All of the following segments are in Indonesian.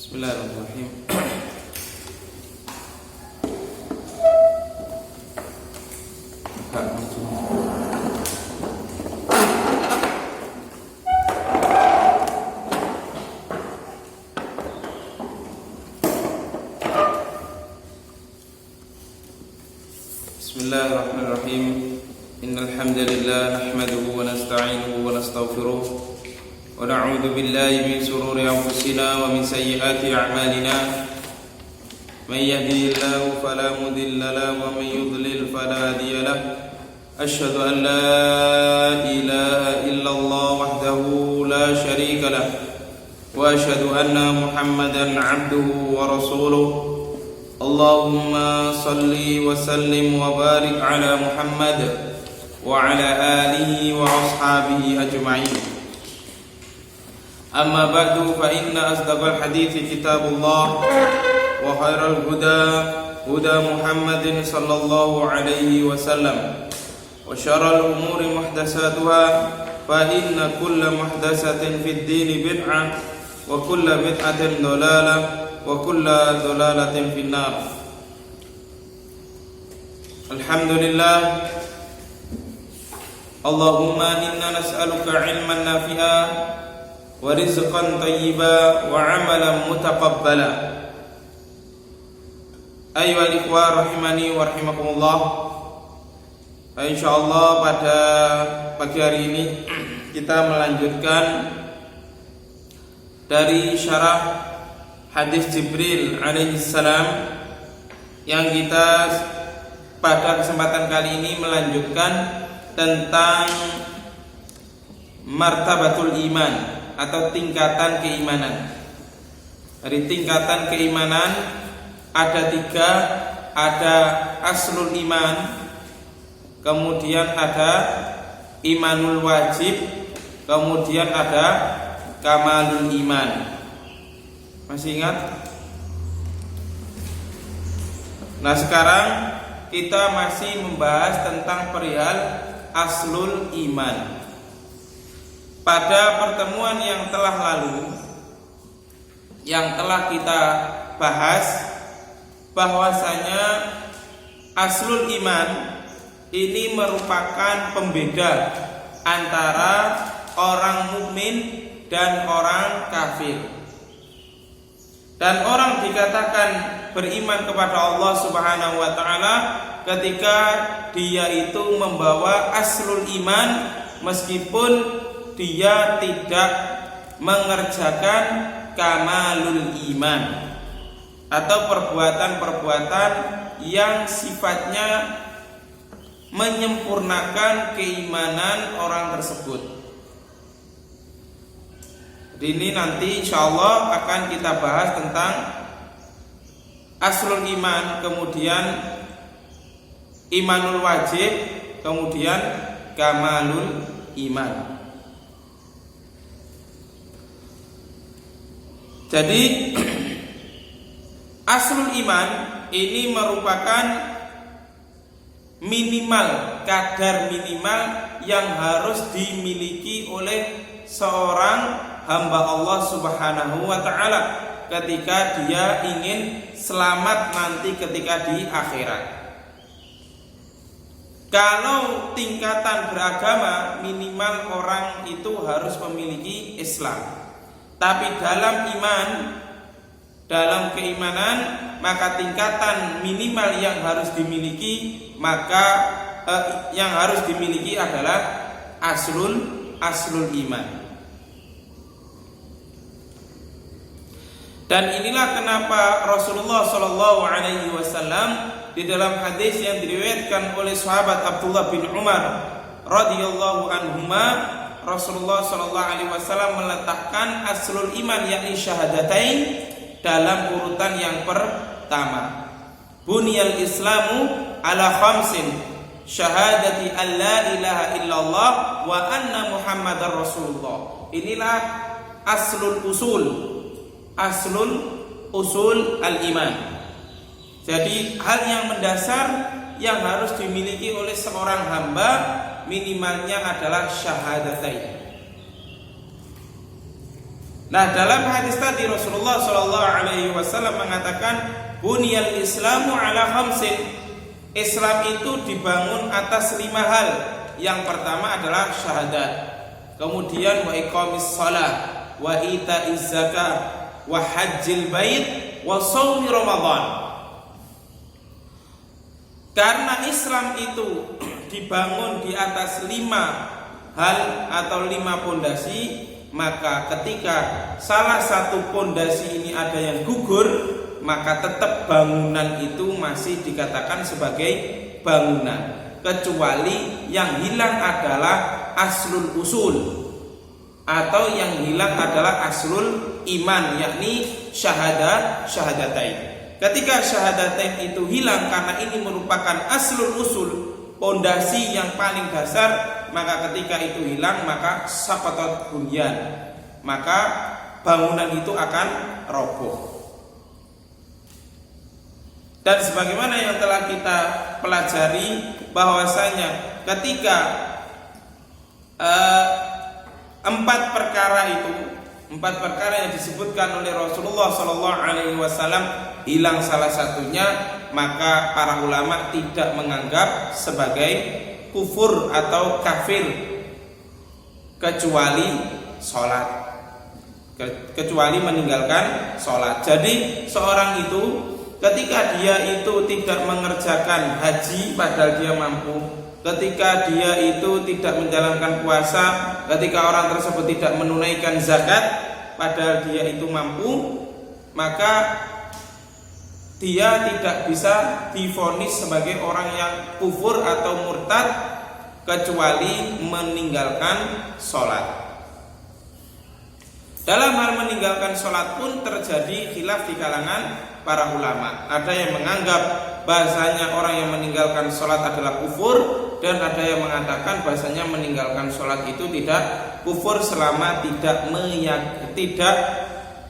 Bismillahirrahmanirrahim. Bismillahirrahmanirrahim. Innal hamdalillah nahmaduhu wa nasta'inuhu wa nastaghfiruh. ونعوذ بالله من شرور أنفسنا ومن سيئات أعمالنا من يهده الله فلا مضل له ومن يضلل فلا هادي له أشهد أن لا إله إلا الله وحده لا شريك له وأشهد أن محمدا عبده ورسوله اللهم صل وسلم وبارك على محمد وعلى آله وأصحابه أجمعين. أما بعد فإن أصدق الحديث كتاب الله وخير الهدى هدى محمد صلى الله عليه وسلم وشر الأمور محدثاتها فإن كل محدثة في الدين بدعة وكل بدعة ضلالة وكل ضلالة في النار. الحمد لله اللهم إنا نسألك علما نافعا warizqan thayyiba wa amalan mutaqabbala. Ayyuhal ikhwah rahimani wa rahimakumullah. Insyaallah pada pagi hari ini kita melanjutkan dari syarah hadis Jibril alaihi salam yang kita pada kesempatan kali ini melanjutkan tentang martabatul iman atau tingkatan keimanan. Dari tingkatan keimanan ada tiga, ada aslul iman, kemudian ada imanul wajib, kemudian ada kamalul iman. Masih ingat? Nah, sekarang kita masih membahas tentang perihal aslul iman. Pada pertemuan yang telah lalu, yang telah kita bahas, bahwasanya aslul iman ini merupakan pembeda antara orang mukmin dan orang kafir. Dan orang dikatakan beriman kepada Allah Subhanahu wa taala ketika dia itu membawa aslul iman meskipun dia tidak mengerjakan kamalul iman atau perbuatan-perbuatan yang sifatnya menyempurnakan keimanan orang tersebut. Ini nanti insyaallah akan kita bahas tentang aslul iman, kemudian imanul wajib, kemudian kamalul iman. Jadi aslul iman ini merupakan minimal, kadar minimal yang harus dimiliki oleh seorang hamba Allah Subhanahu wa taala ketika dia ingin selamat nanti ketika di akhirat. Kalau tingkatan beragama minimal orang itu harus memiliki Islam. Tapi dalam iman, dalam keimanan, maka tingkatan minimal yang harus dimiliki, yang harus dimiliki adalah aslul iman. Dan inilah kenapa Rasulullah Shallallahu Alaihi Wasallam di dalam hadis yang diriwayatkan oleh sahabat Abdullah bin Umar radhiyallahu anhuma, Rasulullah Shallallahu Alaihi Wasallam meletakkan aslul iman yakni syahadatain dalam urutan yang pertama. Bunyal Islamu ala khamsin, syahadati an la ilaha illallah wa anna Muhammadar Rasulullah. Inilah aslul usul al-iman. Jadi hal yang mendasar yang harus dimiliki oleh seorang hamba minimalnya adalah syahadatain. Nah, dalam hadis tadi Rasulullah Shallallahu Alaihi Wasallam mengatakan, "Bunyal Islamu ala khamsin." Islam itu dibangun atas 5 hal. Yang pertama adalah syahadat, kemudian wa iqamis shalah, wa itaiz zakah, wa hajjil bait, wa shaumi ramadan. Karena Islam itu dibangun di atas 5 hal atau 5 pondasi, maka ketika salah satu pondasi ini ada yang gugur, maka tetap bangunan itu masih dikatakan sebagai bangunan, kecuali yang hilang adalah aslul usul, atau yang hilang adalah aslul iman, yakni syahadatain. Ketika syahadatain itu hilang karena ini merupakan aslul usul, pondasi yang paling dasar, maka ketika itu hilang maka saqatat bunyan, maka bangunan itu akan roboh. Dan sebagaimana yang telah kita pelajari bahwasanya ketika 4 perkara yang disebutkan oleh Rasulullah Sallallahu Alaihi Wasallam hilang salah satunya, maka para ulama tidak menganggap sebagai kufur atau kafir kecuali sholat, kecuali meninggalkan sholat. Jadi seorang itu ketika dia itu tidak mengerjakan haji padahal dia mampu, ketika dia itu tidak menjalankan puasa, ketika orang tersebut tidak menunaikan zakat padahal dia itu mampu, maka dia tidak bisa divonis sebagai orang yang kufur atau murtad kecuali meninggalkan sholat. Dalam hal meninggalkan sholat pun terjadi khilaf di kalangan para ulama. Ada yang menganggap bahasanya orang yang meninggalkan sholat adalah kufur, dan ada yang mengatakan bahasanya meninggalkan sholat itu tidak kufur selama tidak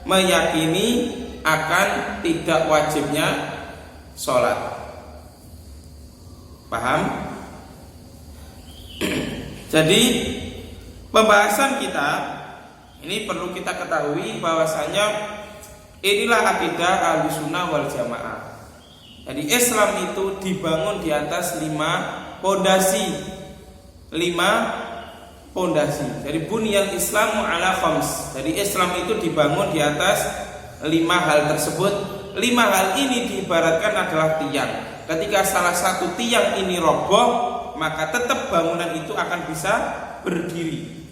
meyakini akan tidak wajibnya sholat. Paham? Jadi pembahasan kita ini perlu kita ketahui bahwasanya inilah akidah Ahlussunnah wal Jamaah. Jadi Islam itu dibangun di atas 5 pondasi. 5 pondasi. Jadi bunyal Islamu ala khams. Jadi Islam itu dibangun di atas 5 hal tersebut. 5 hal ini diibaratkan adalah tiang. Ketika salah satu tiang ini roboh, maka tetap bangunan itu akan bisa berdiri.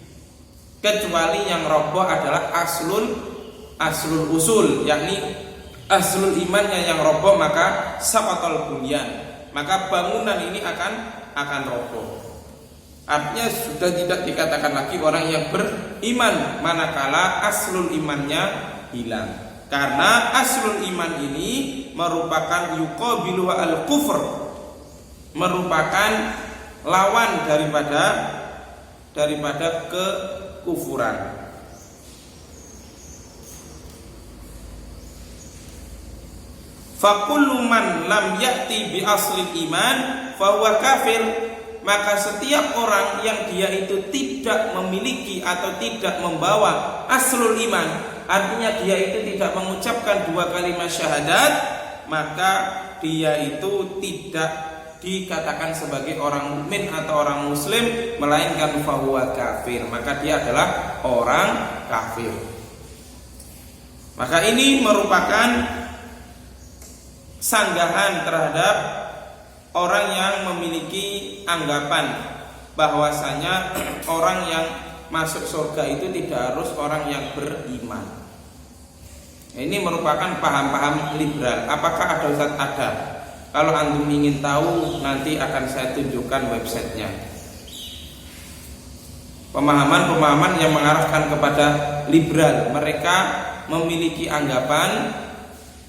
Kecuali yang roboh adalah aslul usul, yakni aslul imannya yang roboh, maka saqatal bunyan, maka bangunan ini akan roboh. Artinya sudah tidak dikatakan lagi orang yang beriman manakala aslul imannya hilang. Karena aslul iman ini merupakan yuqabilu al-kufr, merupakan lawan daripada kekufuran. Fakullu man lam ya'ti bi aslil iman fahuwa kafir. Maka setiap orang yang dia itu tidak memiliki atau tidak membawa aslul iman, artinya dia itu tidak mengucapkan 2 kalimat syahadat, maka dia itu tidak dikatakan sebagai orang mukmin atau orang muslim, melainkan fahuwa kafir, maka dia adalah orang kafir. Maka ini merupakan sanggahan terhadap orang yang memiliki anggapan bahwasanya orang yang masuk surga itu tidak harus orang yang beriman. Ini merupakan paham-paham liberal. Apakah ada Ustaz? Ada. Kalau antum ingin tahu, nanti akan saya tunjukkan websitenya. Pemahaman-pemahaman yang mengarahkan kepada liberal, mereka memiliki anggapan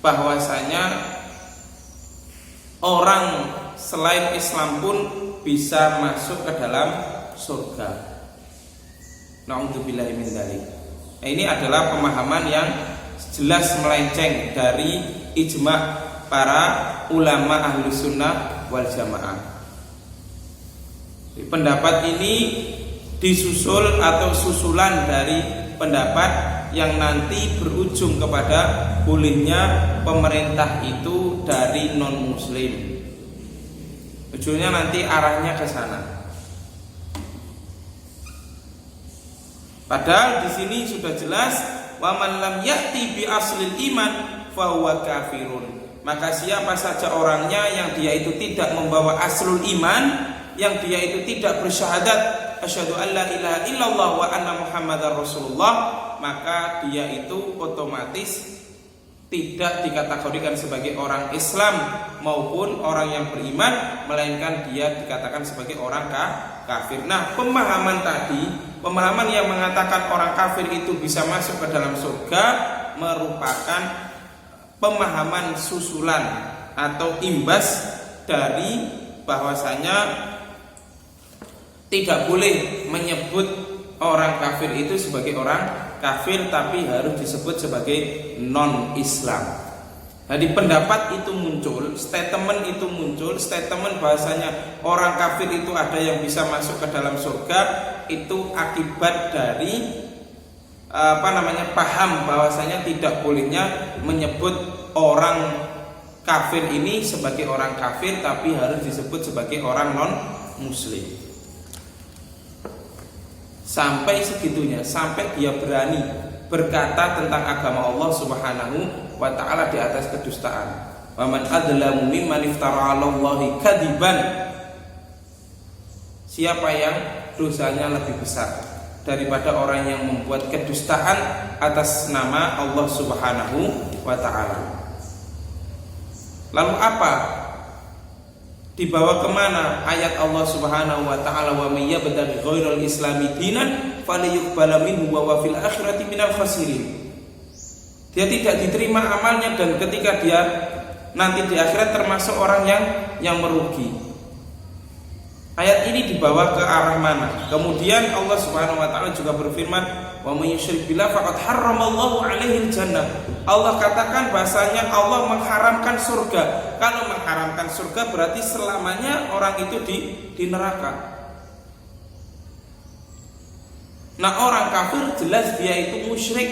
bahwasanya orang selain Islam pun bisa masuk ke dalam surga. Na'udzubillahi min dzalik. Ini adalah pemahaman yang jelas melenceng dari ijma' para ulama Ahlussunnah wal Jamaah. Pendapat ini disusul atau susulan dari pendapat yang nanti berujung kepada bolehnya pemerintah itu dari non muslim. Ujungnya nanti arahnya ke sana. Padahal di sini sudah jelas wa man lam ya'ti bi aslil iman fa huwa kafirun. Maka siapa saja orangnya yang dia itu tidak membawa aslul iman, yang dia itu tidak bersyahadat asyhadu alla ilaha illallah wa anna muhammadar rasulullah, maka dia itu otomatis tidak dikategorikan sebagai orang Islam maupun orang yang beriman, melainkan dia dikatakan sebagai orang kafir. Nah, pemahaman tadi, pemahaman yang mengatakan orang kafir itu bisa masuk ke dalam surga merupakan pemahaman susulan atau imbas dari bahwasanya tidak boleh menyebut orang kafir itu sebagai orang kafir, tapi harus disebut sebagai non-Islam. Jadi pendapat itu muncul, statement itu muncul, statement bahasanya orang kafir itu ada yang bisa masuk ke dalam surga, itu akibat dari paham bahwasanya tidak bolehnya menyebut orang kafir ini sebagai orang kafir, tapi harus disebut sebagai orang non-muslim. Sampai segitunya, sampai dia berani berkata tentang agama Allah Subhanahu wa ta'ala di atas kedustaan. Wa man adlamu mimman iftara 'alallahi kadiban. Siapa yang dosanya lebih besar daripada orang yang membuat kedustaan atas nama Allah Subhanahu wa ta'ala. Lalu apa? Dibawa kemana ayat Allah Subhanahu wa ta'ala, wa may yabtaghi ghairal islami dinan falyuqbal minhu wa huwa fil akhirati minal khasirin. Dia tidak diterima amalnya, dan ketika dia nanti di akhirat termasuk orang yang merugi. Ayat ini dibawa ke arah mana? Kemudian Allah Subhanahu wa ta'ala juga berfirman, wa may yusyrik billah faqad harramallahu 'alaihi jannah. Allah katakan bahasanya Allah mengharamkan surga. Kalau mengharamkan surga berarti selamanya orang itu di neraka. Nah, orang kafir jelas dia itu musyrik,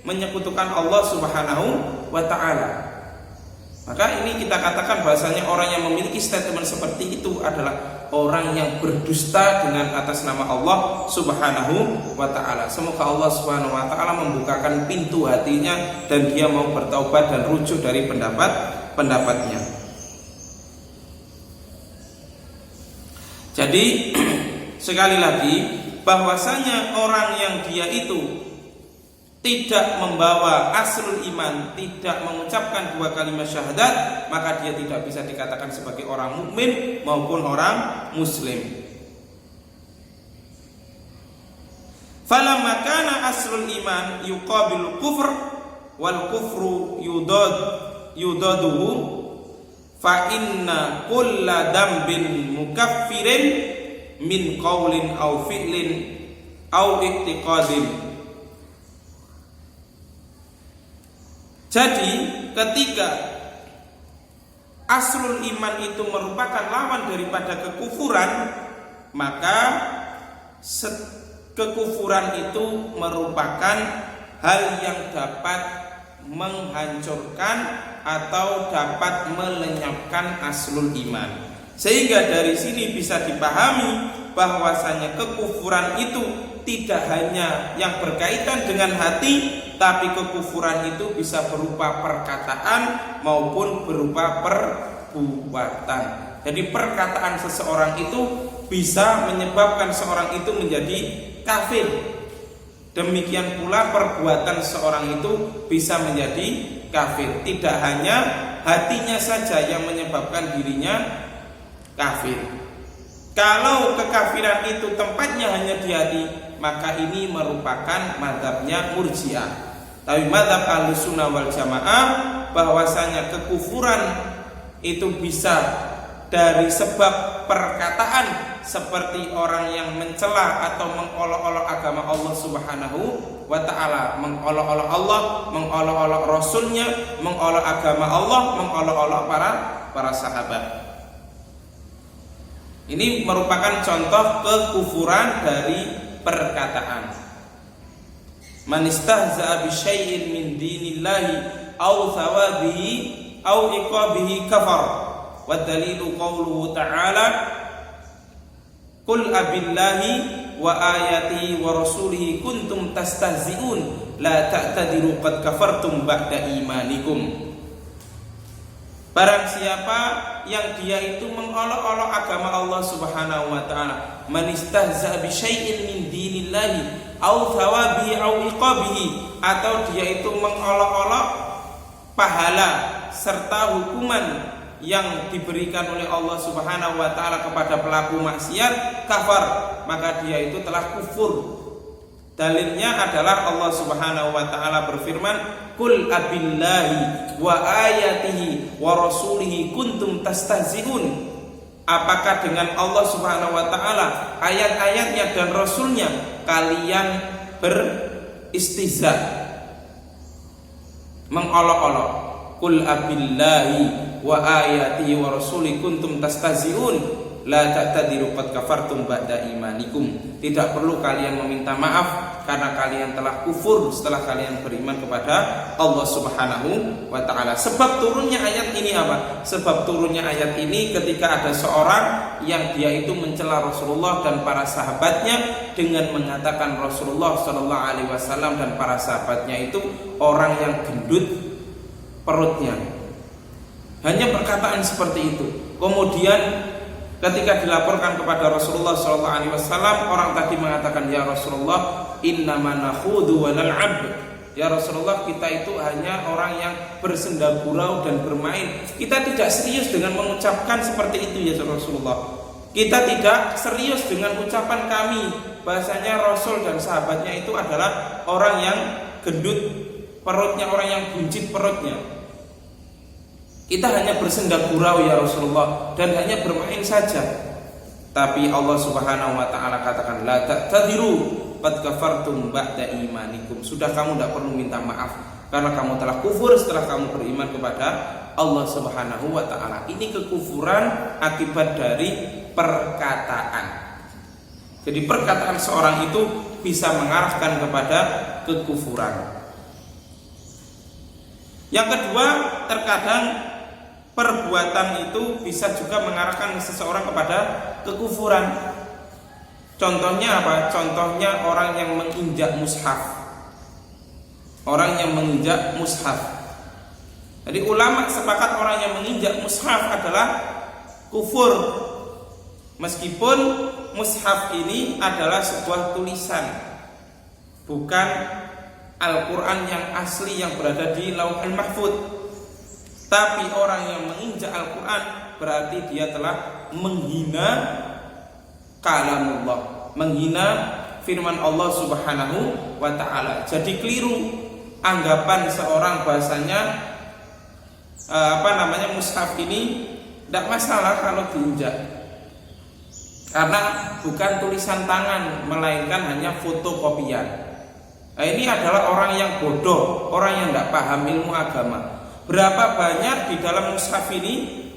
menyekutukan Allah Subhanahu wa ta'ala. Maka ini kita katakan bahasanya orang yang memiliki statement seperti itu adalah orang yang berdusta dengan atas nama Allah Subhanahu wa ta'ala. Semoga Allah Subhanahu wa ta'ala membukakan pintu hatinya dan dia mau bertaubat dan rujuk dari pendapatnya. Jadi sekali lagi, bahwasanya orang yang dia itu tidak membawa aslul iman, tidak mengucapkan dua kalimat syahadat, maka dia tidak bisa dikatakan sebagai orang mukmin maupun orang muslim. Falamma kana aslul iman yuqabil kufr wal kufru yudaduhu fa inna kulla dambin mukaffirin min qaulin aw fi'lin aw i'tiqadin. Jadi ketika aslul iman itu merupakan lawan daripada kekufuran, maka kekufuran itu merupakan hal yang dapat menghancurkan atau dapat melenyapkan aslul iman. Sehingga dari sini bisa dipahami bahwasanya kekufuran itu tidak hanya yang berkaitan dengan hati, tapi kekufuran itu bisa berupa perkataan maupun berupa perbuatan. Jadi perkataan seseorang itu bisa menyebabkan seorang itu menjadi kafir. Demikian pula perbuatan seorang itu bisa menjadi kafir. Tidak hanya hatinya saja yang menyebabkan dirinya kafir. Kalau kekafiran itu tempatnya hanya di hati, maka ini merupakan mazhabnya Murji'ah. Tapi mazhab Ahlussunnah wal Jamaah bahwasanya kekufuran itu bisa dari sebab perkataan, seperti orang yang mencela atau mengolok-olok agama Allah Subhanahu wa ta'ala, mengolok-olok Allah, mengolok-olok Rasulnya, mengolok agama Allah, mengolok-olok para sahabat. Ini merupakan contoh kekufuran dari perkataan. Man istahza'a bi syai'in min dinillahi aw thawabihi aw iqabihi kafar. Wa dalilu qauluhu ta'ala Qul abillahi wa ayatihi wa rasulihi kuntum tastahzi'un la ta'tadiru qad kafartum ba'da imanikum. Barang siapa yang dia itu mengolok-olok agama Allah Subhanahu wa taala, man istahza'a bi syai'in min dinillahi au thawabihi au iqabihi, atau dia itu mengolok-olok pahala serta hukuman yang diberikan oleh Allah Subhanahu wa taala kepada pelaku maksiat, kafar, maka dia itu telah kufur. Dalilnya adalah Allah Subhanahu wa taala berfirman, "Qul abillahi wa ayatihi wa rasulihi kuntum tastahzi'un." Apakah dengan Allah Subhanahu wa taala, ayat-ayatnya dan rasulnya kalian beristihza, mengolok-olok? Qul abillahi wa ayatihi wa rasulihi kuntum tastahzi'un la ta'tadiru qad kafartum ba'da imanikum. Tidak perlu kalian meminta maaf karena kalian telah kufur setelah kalian beriman kepada Allah Subhanahu wa taala. Sebab turunnya ayat ini apa? Sebab turunnya ayat ini ketika ada seorang yang dia itu mencela Rasulullah dan para sahabatnya dengan mengatakan Rasulullah sallallahu alaihi wasallam dan para sahabatnya itu orang yang gendut perutnya. Hanya perkataan seperti itu. Kemudian ketika dilaporkan kepada Rasulullah SAW, orang tadi mengatakan, ya Rasulullah, innama nakhudu wa nal'ab. Ya Rasulullah, kita itu hanya orang yang bersenda gurau dan bermain. Kita tidak serius dengan mengucapkan seperti itu ya Rasulullah. Kita tidak serius dengan ucapan kami. Bahasanya Rasul dan sahabatnya itu adalah orang yang gendut perutnya, orang yang buncit perutnya. Kita hanya bersenda gurau ya Rasulullah dan hanya bermain saja. Tapi Allah Subhanahu wa taala katakan, la ta'tadiru qad kafartum ba'da imanikum. Sudah, kamu tidak perlu minta maaf karena kamu telah kufur setelah kamu beriman kepada Allah Subhanahu wa taala. Ini kekufuran akibat dari perkataan. Jadi perkataan seorang itu bisa mengarahkan kepada kekufuran. Yang kedua, terkadang perbuatan itu bisa juga mengarahkan seseorang kepada kekufuran. Contohnya apa? Contohnya orang yang menginjak mushaf. Orang yang menginjak mushaf. Jadi ulama sepakat orang yang menginjak mushaf adalah kufur. Meskipun mushaf ini adalah sebuah tulisan, bukan Al-Quran yang asli yang berada di Lauhul Mahfuz. Tapi orang yang menginjak Al-Quran berarti dia telah menghina kalamullah, menghina firman Allah Subhanahu wa ta'ala. Jadi keliru anggapan seorang bahasanya mushaf ini tidak masalah kalau diinjak, karena bukan tulisan tangan melainkan hanya fotokopian. Nah, ini adalah orang yang bodoh, orang yang tidak paham ilmu agama. Berapa banyak di dalam mushaf ini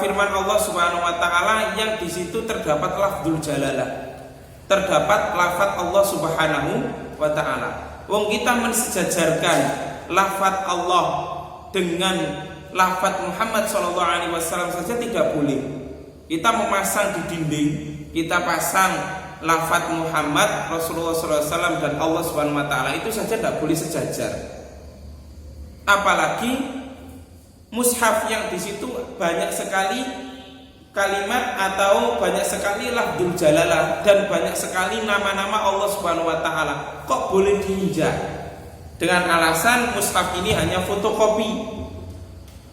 firman Allah Subhanahu wa taala yang di situ terdapat lafdzul jalalah, terdapat lafaz Allah Subhanahu wa taala. Wong kita mensejajarkan lafaz Allah dengan lafaz Muhammad sallallahu alaihi wasallam saja tidak boleh. Kita memasang di dinding, kita pasang lafaz Muhammad, Rasulullah sallallahu alaihi wasallam dan Allah Subhanahu wa taala, itu saja tidak boleh sejajar. Apalagi mushaf yang di situ banyak sekali kalimat atau banyak sekali lafdzul jalalah dan banyak sekali nama-nama Allah Subhanahu wa taala. Kok boleh diinjak? Dengan alasan mushaf ini hanya fotokopi,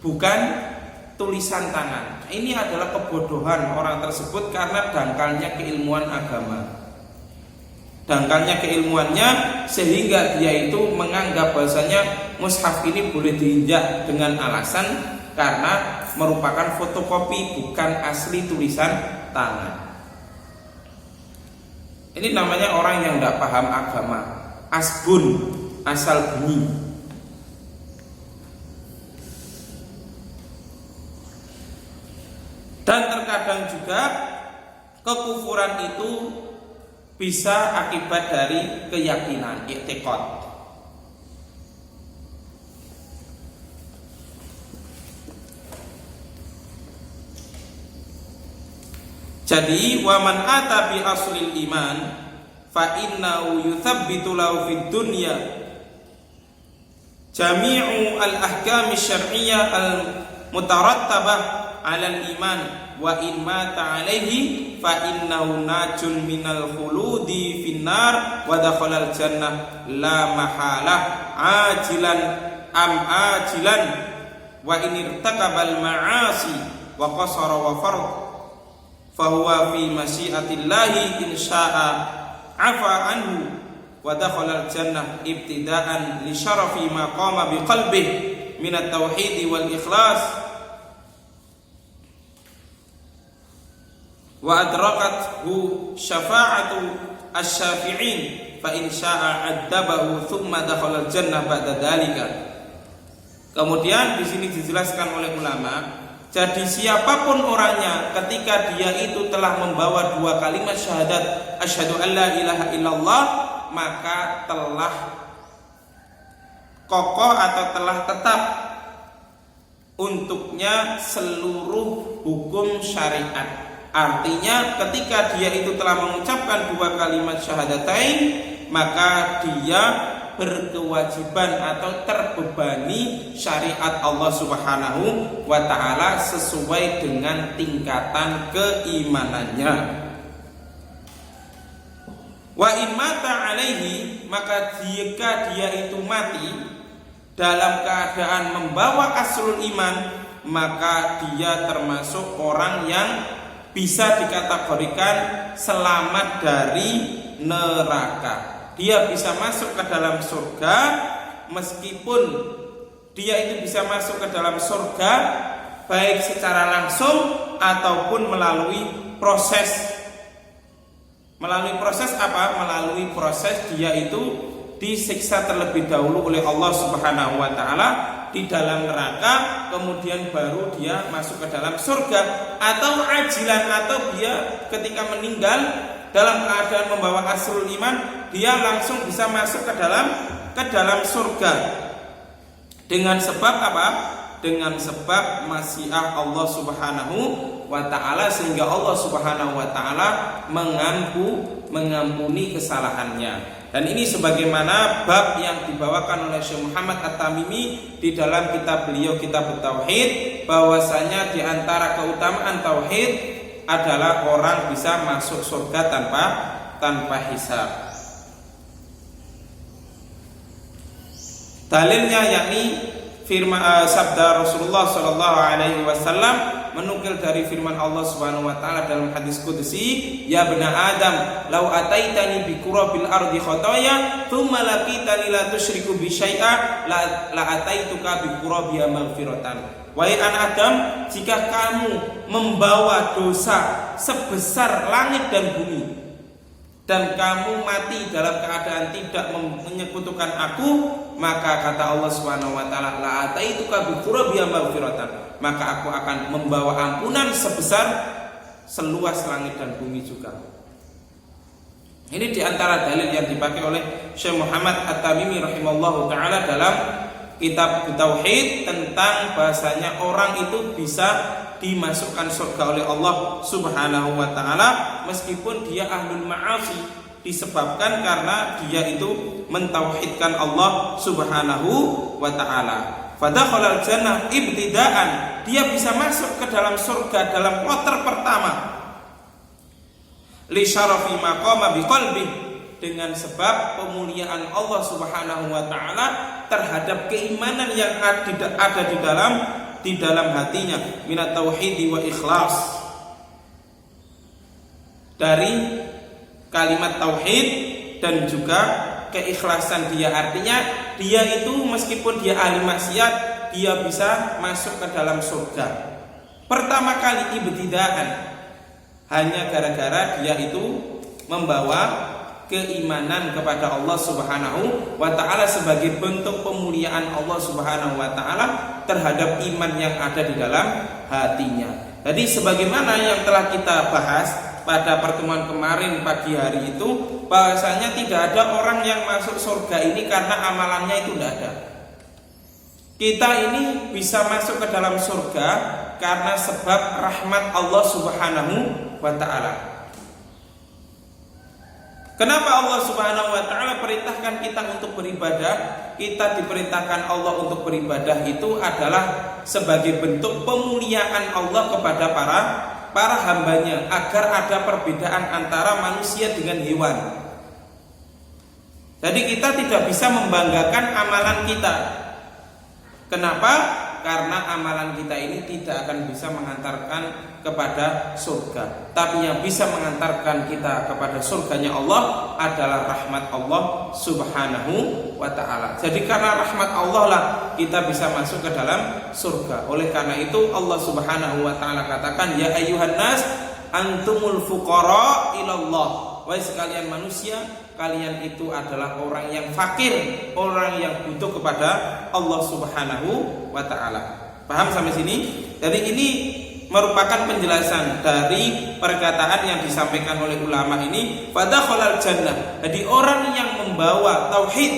bukan tulisan tangan. Ini adalah kebodohan orang tersebut karena dangkalnya keilmuan agama. Dangkalnya keilmuannya sehingga dia itu menganggap bahasanya mushaf ini boleh diinjak dengan alasan karena merupakan fotokopi, bukan asli tulisan tangan. Ini namanya orang yang tidak paham agama, asbun, asal bunyi. Dan terkadang juga kekufuran itu bisa akibat dari keyakinan, i'tiqad. Jadi wa man ata bi aslil iman fa innahu yuthabbitu lahu fid dunya jami'u al-ahkam asy-syar'iyyah al-mutarattabah 'ala al-iman wa in mata 'alaihi fa innahu najun minal khuludi finnar wa dakhala al-jannah la mahalah ajilan am ajilan wa in irtakabal ma'asi wa qasara wa fard fa huwa fi masyiatillahi in syaa'a 'afa anhu wa dakhala al-jannah ibtida'an li syarafi ma qama bi qalbihi min at-tauhid wal ikhlas wa adrakathu syafa'atu asy-syafi'in fa in syaa'a 'adzabahu thumma dakhala al-jannah ba'da dzalika. Kemudian di sini dijelaskan oleh ulama, jadi siapapun orangnya ketika dia itu telah membawa dua kalimat syahadat asyhadu an la ilaha illallah, maka telah kokoh atau telah tetap untuknya seluruh hukum syariat. Artinya ketika dia itu telah mengucapkan dua kalimat syahadatain, maka dia berkewajiban atau terbebani syariat Allah Subhanahu wa ta'ala sesuai dengan tingkatan keimanannya. Wa in mata alaihi, maka jika dia itu mati dalam keadaan membawa aslul iman, maka dia termasuk orang yang bisa dikategorikan selamat dari neraka. Dia bisa masuk ke dalam surga, meskipun dia itu bisa masuk ke dalam surga baik secara langsung ataupun melalui proses apa? Melalui proses dia itu disiksa terlebih dahulu oleh Allah Subhanahu wa ta'ala di dalam neraka, kemudian baru dia masuk ke dalam surga, atau ajilan, atau dia ketika meninggal dalam keadaan membawa aslul iman, dia langsung bisa masuk ke dalam surga. Dengan sebab apa? Dengan sebab masyiah Allah Subhanahu wa ta'ala, sehingga Allah Subhanahu wa ta'ala mengampuni kesalahannya. Dan ini sebagaimana bab yang dibawakan oleh Syekh Muhammad At-Tamimi di dalam kitab beliau, Kitab Tauhid, bahwasanya di antara keutamaan tauhid adalah orang bisa masuk surga tanpa hisab. Dalilnya yakni firman sabda Rasulullah sallallahu alaihi wasallam, menukil dari firman Allah Subhanahu wa taala dalam hadis qudsi, ya bani Adam, law ataitani bi qurabil ardi khataya thumma laqitani la tusyriku bi syai'a la ataituka bi qurabiha maghfiratan. Wahai anak Adam, jika kamu membawa dosa sebesar langit dan bumi dan kamu mati dalam keadaan tidak menyekutukan aku, maka kata Allah Subhanahu wa taala, la ataituka bi qurabiha maghfiratan, maka aku akan membawa ampunan sebesar seluas langit dan bumi juga. Ini diantara dalil yang dipakai oleh Syekh Muhammad At-Tamimi rahimahullahu ta'ala dalam kitab Tauhid tentang bahasanya orang itu bisa dimasukkan surga oleh Allah Subhanahu wa ta'ala meskipun dia ahlul ma'asi, disebabkan karena dia itu mentauhidkan Allah Subhanahu wa ta'ala. Fadakhalal jannah ibtidaan, dia bisa masuk ke dalam surga dalam kloter pertama. Li syarafi maqama biqalbi, dengan sebab pemuliaan Allah Subhanahu wa taala terhadap keimanan yang ada di dalam hatinya, minat tauhid wa ikhlas. Dari kalimat tauhid dan juga keikhlasan dia, artinya dia itu meskipun dia ahli maksiat, dia bisa masuk ke dalam surga. Pertama kali ibtidaan, hanya gara-gara dia itu membawa keimanan kepada Allah Subhanahu wa ta'ala sebagai bentuk pemuliaan Allah Subhanahu wa ta'ala terhadap iman yang ada di dalam hatinya. Jadi sebagaimana yang telah kita bahas pada pertemuan kemarin pagi hari itu, bahasanya tidak ada orang yang masuk surga ini karena amalannya itu tidak ada. Kita ini bisa masuk ke dalam surga karena sebab rahmat Allah Subhanahu wa ta'ala. Kenapa Allah Subhanahu wa ta'ala perintahkan kita untuk beribadah? Kita diperintahkan Allah untuk beribadah itu adalah sebagai bentuk pemuliaan Allah kepada para hambanya, agar ada perbedaan antara manusia dengan hewan. Jadi kita tidak bisa membanggakan amalan kita. Kenapa? Karena amalan kita ini tidak akan bisa mengantarkan kepada surga. Tapi yang bisa mengantarkan kita kepada surganya Allah adalah rahmat Allah Subhanahu wa ta'ala. Jadi karena rahmat Allah lah kita bisa masuk ke dalam surga. Oleh karena itu Allah Subhanahu wa ta'ala katakan, ya ayyuhan nas antumul fuqara ilallah. Wahai sekalian manusia, kalian itu adalah orang yang fakir, orang yang butuh kepada Allah Subhanahu wa ta'ala. Paham sampai sini? Jadi ini merupakan penjelasan dari perkataan yang disampaikan oleh ulama ini, fadakhalal jannah. Jadi orang yang membawa tauhid,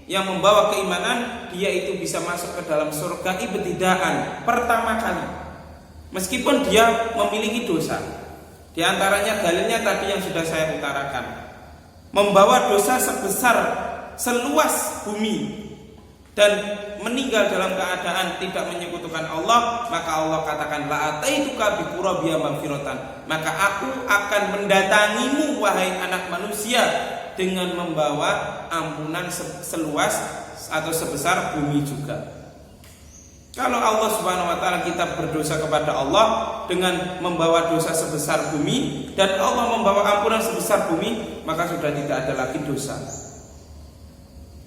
yang membawa keimanan, dia itu bisa masuk ke dalam surga ibtidaan, pertama kali. Meskipun dia memiliki dosa. Di antaranya dalilnya tadi yang sudah saya utarakan. Membawa dosa sebesar seluas bumi dan meninggal dalam keadaan tidak menyekutukan Allah, maka Allah katakan la ataituka bi qurabiya maghfiratan. Maka aku akan mendatangimu wahai anak manusia dengan membawa ampunan seluas atau sebesar bumi juga. Kalau Allah Subhanahu wa ta'ala kita berdosa kepada Allah dengan membawa dosa sebesar bumi dan Allah membawa ampunan sebesar bumi, maka sudah tidak ada lagi dosa.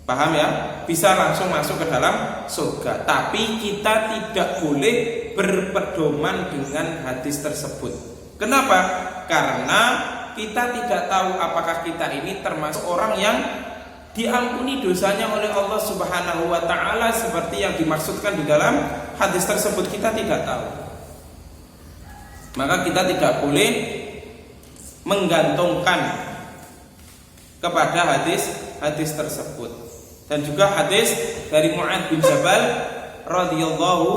Paham ya? Bisa langsung masuk ke dalam surga. Tapi kita tidak boleh berpedoman dengan hadis tersebut. Kenapa? Karena kita tidak tahu apakah kita ini termasuk orang yang diampuni dosanya oleh Allah Subhanahu wa ta'ala seperti yang dimaksudkan di dalam hadis tersebut. Kita tidak tahu. Maka kita tidak boleh menggantungkan kepada hadis tersebut. Dan juga hadis dari Mu'adz bin Jabal radhiyallahu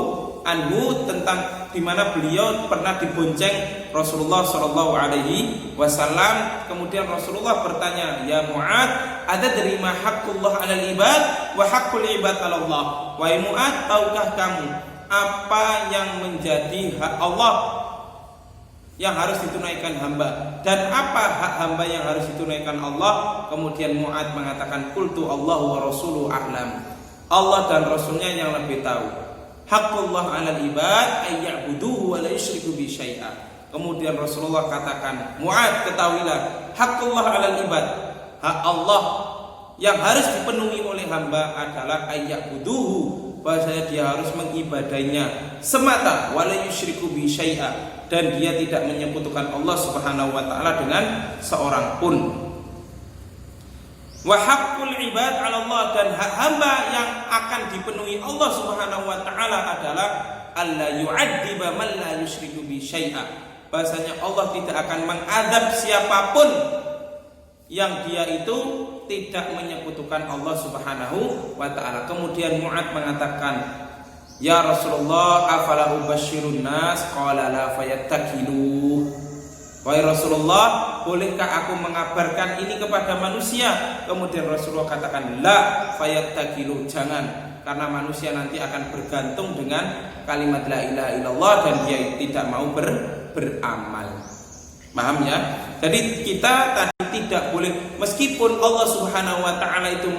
anhu tentang di mana beliau pernah dibonceng Rasulullah sallallahu alaihi wasallam. Kemudian Rasulullah bertanya, "Ya Mu'adz, ada dari ma haqqullah 'alal ibad wa haqqul ibad 'ala Allah?" Wahai Mu'adz, tahukah kamu apa yang menjadi hak Allah yang harus ditunaikan hamba dan apa hak hamba yang harus ditunaikan Allah? Kemudian Mu'adz mengatakan, "Qultu Allahu wa rasuluhu a'lam." Allah dan Rasulnya yang lebih tahu. Haqqullah 'alal ibad ay ya'buduhu wa la yusyriku bi syai'a. Kemudian Rasulullah katakan, "Mu'adz, ketahuilah, haqqullah 'alal ibad, hak Allah yang harus dipenuhi oleh hamba adalah ay ya'buduhu, bahwasanya dia harus mengibadainya semata, wa la yusyriku bi syai'a, dan dia tidak menyekutukan Allah Subhanahu wa ta'ala dengan seorang pun. Wa haqqul ibad 'ala Allah, dan hak hamba yang akan dipenuhi Allah Subhanahu wa ta'ala adalah alla yu'adziba man la yusyriku bi syai'a, bahasanya Allah tidak akan mengadab siapapun yang dia itu tidak menyekutukan Allah Subhanahu wa ta'ala. Kemudian Mu'adz mengatakan, "Ya Rasulullah, afala ubasyirun nas?" Qala la fayattakilu. Wahai Rasulullah, bolehkah aku mengabarkan ini kepada manusia? Kemudian Rasulullah katakan, la fayattakilu, jangan, karena manusia nanti akan bergantung dengan kalimat la ilaha illallah dan dia tidak mau beramal. Paham ya? Jadi kita tadi tidak boleh, meskipun Allah Subhanahu wa ta'ala itu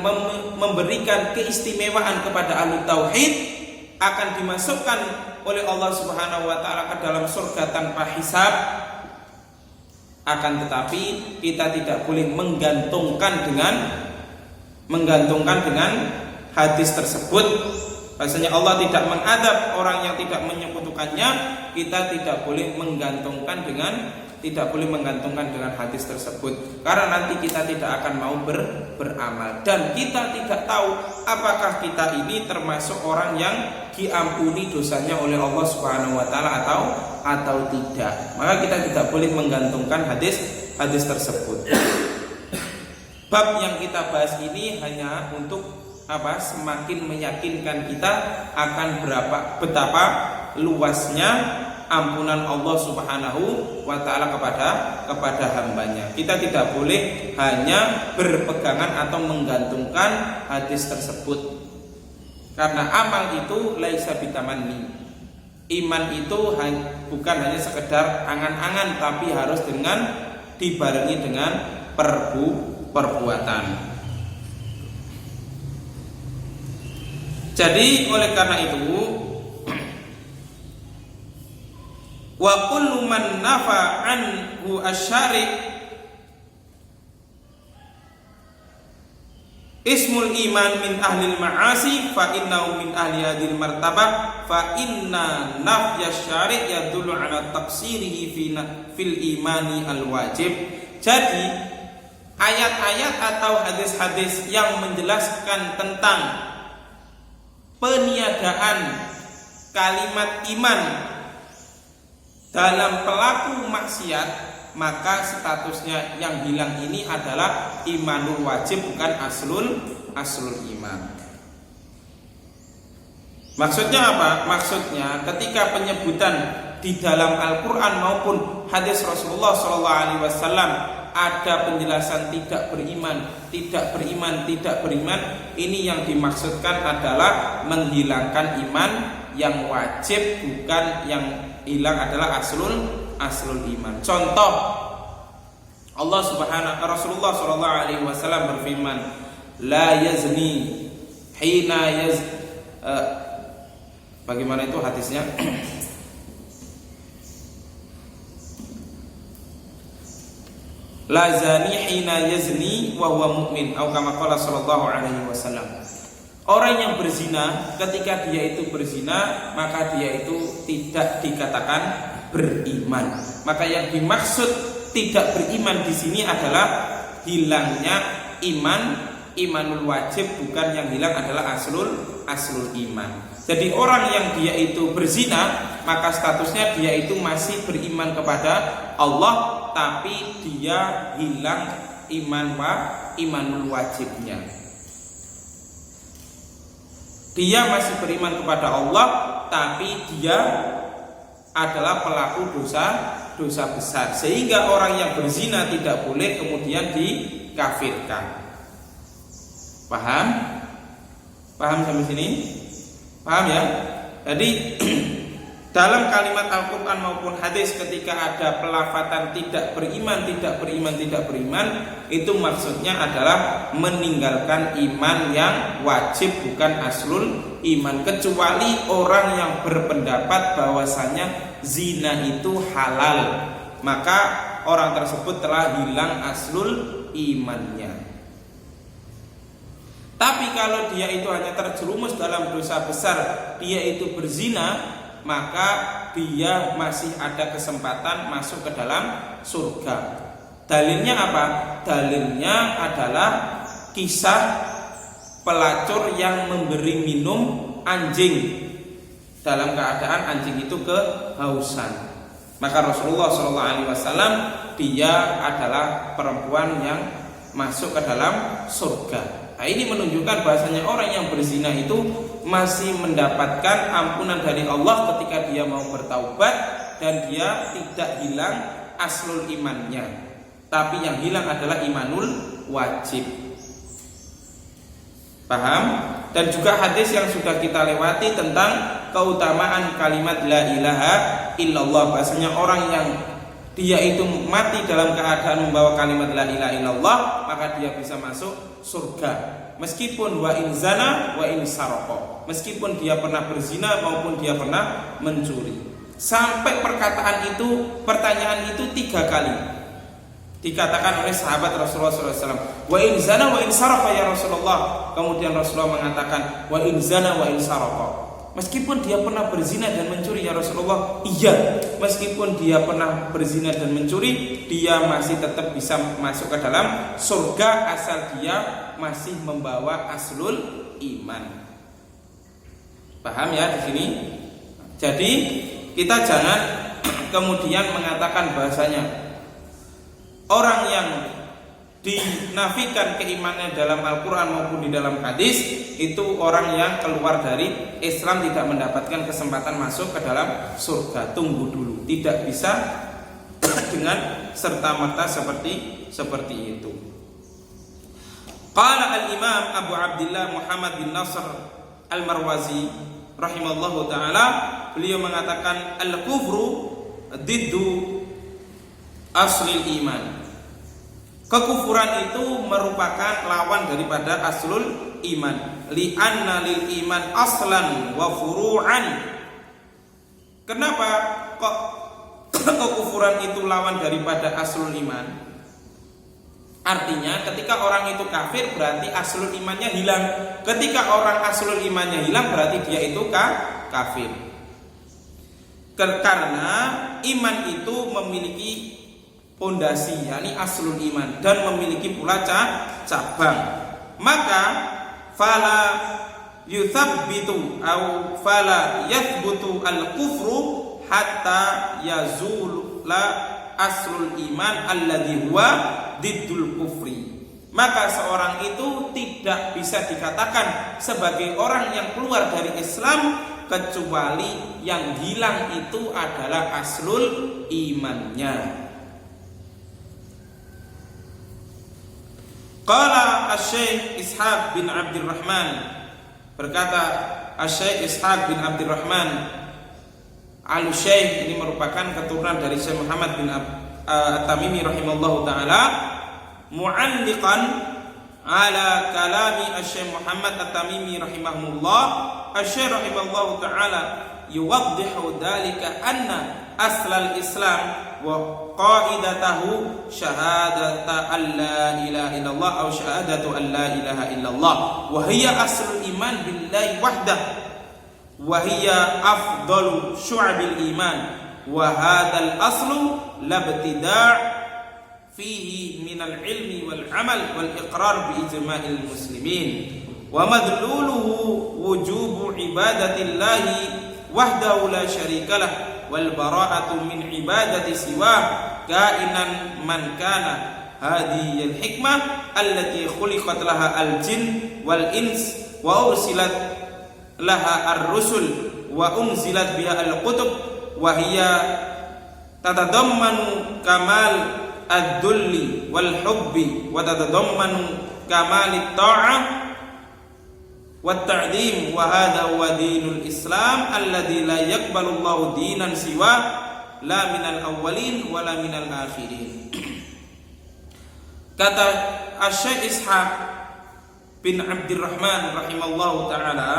memberikan keistimewaan kepada ahli tauhid, akan dimasukkan oleh Allah Subhanahu wa ta'ala ke dalam surga tanpa hisab, akan tetapi kita tidak boleh menggantungkan dengan hadis tersebut. Bahasanya Allah tidak mengadab orang yang tidak menyekutukannya. Kita tidak boleh menggantungkan dengan hadis tersebut, karena nanti kita tidak akan mau beramal, dan kita tidak tahu apakah kita ini termasuk orang yang diampuni dosanya oleh Allah Subhanahu wa ta'ala atau tidak. Maka kita tidak boleh menggantungkan hadis tersebut. Bab yang kita bahas ini hanya untuk semakin meyakinkan kita akan betapa luasnya ampunan Allah Subhanahu wa taala kepada hambanya. Kita tidak boleh hanya berpegangan atau menggantungkan hadis tersebut. Karena amal itu laisa bitamanni. Iman itu bukan hanya sekedar angan-angan, tapi harus dibarengi dengan perbuatan. Jadi oleh karena itu, wa kullu man nafa anhu asy-syari' ismul iman min ahlil ma'asi fa innahu min ahli hadhil martabah fa inna nafya syari' yadullu ala taqsirihi fil imani al wajib. Jadi ayat-ayat atau hadis-hadis yang menjelaskan tentang peniadaan kalimat iman dalam pelaku maksiat, maka statusnya yang hilang ini adalah imanul wajib, bukan aslul iman. Maksudnya apa? Maksudnya ketika penyebutan di dalam Al-Quran maupun hadis Rasulullah SAW ada penjelasan tidak beriman, ini yang dimaksudkan adalah menghilangkan iman yang wajib, bukan yang hilang adalah aslul iman. Contoh, Rasulullah SAW berfirman, la yazni hina bagaimana itu hadisnya? La zani hina yazni wa huwa mu'min, atau kama qala sallallahu alaihi wasallam. Orang yang berzina, ketika dia itu berzina, maka dia itu tidak dikatakan beriman. Maka yang dimaksud tidak beriman di sini adalah hilangnya imanul wajib, bukan yang hilang adalah aslul iman. Jadi orang yang dia itu berzina, maka statusnya dia itu masih beriman kepada Allah, tapi dia hilang imanul wajibnya. Dia masih beriman kepada Allah, tapi dia adalah pelaku dosa besar, sehingga orang yang berzina tidak boleh kemudian dikafirkan. Paham sampai sini? Paham ya? Jadi dalam kalimat Al-Quran maupun hadis ketika ada pelafatan tidak beriman, itu maksudnya adalah meninggalkan iman yang wajib, bukan aslul iman. Kecuali orang yang berpendapat bahwasanya zina itu halal, maka orang tersebut telah hilang aslul imannya. Tapi kalau dia itu hanya terjerumus dalam dosa besar, dia itu berzina, maka dia masih ada kesempatan masuk ke dalam surga. Dalilnya apa? Dalilnya adalah kisah pelacur yang memberi minum anjing dalam keadaan anjing itu kehausan. Maka Rasulullah SAW dia adalah perempuan yang masuk ke dalam surga. Nah, ini menunjukkan bahasanya orang yang berzina itu masih mendapatkan ampunan dari Allah ketika dia mau bertaubat dan dia tidak hilang aslul imannya, tapi yang hilang adalah imanul wajib. Paham? Dan juga hadis yang sudah kita lewati tentang keutamaan kalimat la ilaha illallah, bahasanya orang yang dia itu mati dalam keadaan membawa kalimat la ilaha illallah, maka dia bisa masuk surga, meskipun wa in zana wa in sarqa, meskipun dia pernah berzina maupun dia pernah mencuri. Sampai pertanyaan itu 3 kali dikatakan oleh sahabat Rasulullah SAW. Wa in zana wa in sarqa ya Rasulullah. Kemudian Rasulullah mengatakan wa in zana wa in sarqa. Meskipun dia pernah berzina dan mencuri ya Rasulullah. Iya, meskipun dia pernah berzina dan mencuri, dia masih tetap bisa masuk ke dalam surga asal dia masih membawa aslul iman. Paham ya di sini? Jadi kita jangan kemudian mengatakan bahasanya orang yang dinafikan keimanannya dalam Al-Quran maupun di dalam hadis, itu orang yang keluar dari Islam, tidak mendapatkan kesempatan masuk ke dalam surga. Tunggu dulu, tidak bisa dengan serta-merta seperti itu. Qala al-Imam Abu Abdillah Muhammad bin Nasr al-Marwazi rahimallahu ta'ala, beliau mengatakan al-kufru diddu aslil iman. Kekufuran itu merupakan lawan daripada aslul iman. Li'anna lil iman aslan wa furu'an. Kenapa kok kekufuran itu lawan daripada aslul iman? Artinya ketika orang itu kafir berarti aslul imannya hilang. Ketika orang aslul imannya hilang berarti dia itu kafir. Karena iman itu memiliki pondasi, yakni aslul iman, dan memiliki pula cabang. Maka fala yuthabbitu au fala yathbutu al-kufru hatta yazula aslul iman alladhi huwa diddul kufri. Maka seorang itu tidak bisa dikatakan sebagai orang yang keluar dari Islam kecuali yang hilang itu adalah aslul imannya. Qala Asy-Syaikh Ishaq bin Abdurrahman, berkata Asy-Syaikh Ishaq bin Abdurrahman Al-Syaikh, ini merupakan keturunan dari Syekh Muhammad bin At-Tamimi rahimallahu taala, mu'alliqan ala kalami Asy-Syaikh Muhammad At-Tamimi rahimahullah. Asy-Syaikh rahimallahu taala yuwaddihu dzalika anna aslal Islam wa qaidatahu syahadata an la ilaha illallah atau syahadatu an la ilaha illallah wa hiya aslul iman billahi wahdah wa hiya afdalu syu'abil iman wa hadzal aslu labtida' fihi minal ilmi wal amal wal iqrar bi ijma'il muslimin wa madluluhu wujubu ibadatillahi wahdahu la syarikalah wal bara'atu min ibadati siwa kainan man kana hadhil hikmah allati khuliqat laha al jin wal ins wa ursilat laha ar-rusul wa unzilat biha al-kutub wa hiya tatadammanu kamal ad-dulli wal hubbi wa tatadammanu kamal at-ta'ah wa ta'dim wa hadha huwa dinul Islam alladzi la yaqbalu Allahu dinan siwa la minal awwalin wa la minal akhirin. Kata Asy-Syaikh Ishaq bin Abdurrahman rahimallahu taala,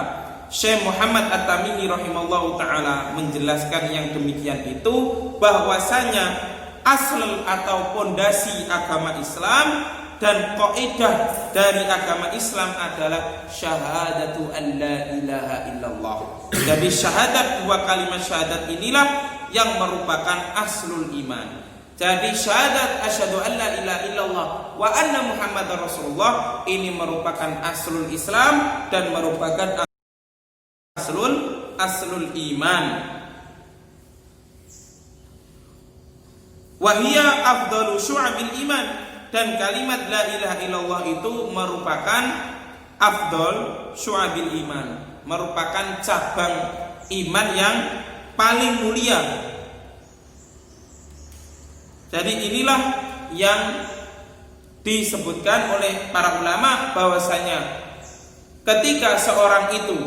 Syekh Muhammad At-Tamimi rahimallahu taala menjelaskan yang demikian itu, bahwasanya asal atau pondasi agama Islam dan kaidah dari agama Islam adalah syahadatu an la ilaha illallah. Jadi syahadat, dua kalimat syahadat inilah yang merupakan aslul iman. Jadi syahadat asyhadu an la ilaha illallah wa anna muhammadar rasulullah ini merupakan aslul Islam dan merupakan aslul iman. Wa hiya afdalu syu'abil iman, dan kalimat la ilaha illallah itu merupakan afdal syu'abil iman, merupakan cabang iman yang paling mulia. Jadi inilah yang disebutkan oleh para ulama bahwasanya ketika seorang itu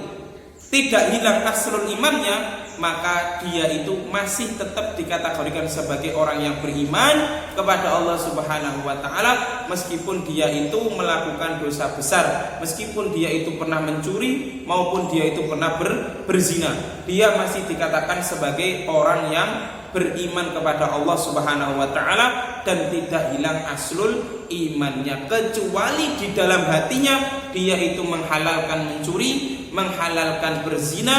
tidak hilang aslul imannya, maka dia itu masih tetap dikategorikan sebagai orang yang beriman kepada Allah Subhanahu wa taala, meskipun dia itu melakukan dosa besar, meskipun dia itu pernah mencuri maupun dia itu pernah berzina, dia masih dikatakan sebagai orang yang beriman kepada Allah Subhanahu wa taala dan tidak hilang aslul imannya, kecuali di dalam hatinya dia itu menghalalkan mencuri, menghalalkan berzina,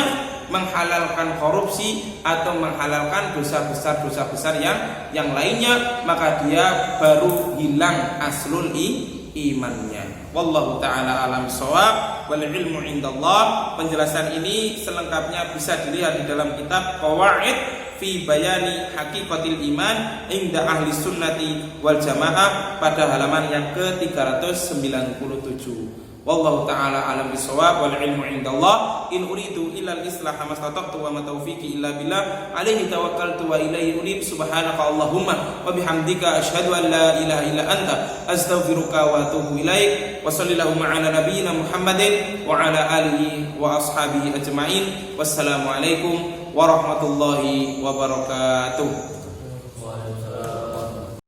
menghalalkan korupsi, atau menghalalkan dosa besar yang lainnya, maka dia baru hilang aslul imannya. Wallahu taala alam shawab wal ilmu indallah. Penjelasan ini selengkapnya bisa dilihat di dalam kitab Qawaid fi bayani haqiqatil iman inda ahli sunnati wal jamaah pada halaman yang ke-397. Wallahu ta'ala alam bisawab wal ilmu indallah. In uridu illa al-islah mastata'tu wa ma taufiqi illa billah alaihi tawakkaltu wa ilaihi unib. Subhanaka Allahumma wa bihamdika asyhadu an la ilaha illa anta astaghfiruka wa atubu ilaik. Wa sallallahu ala nabiyyina Muhammadin wa ala alihi wa ashabihi ajma'in. Wassalamu alaikum warahmatullahi wabarakatuh.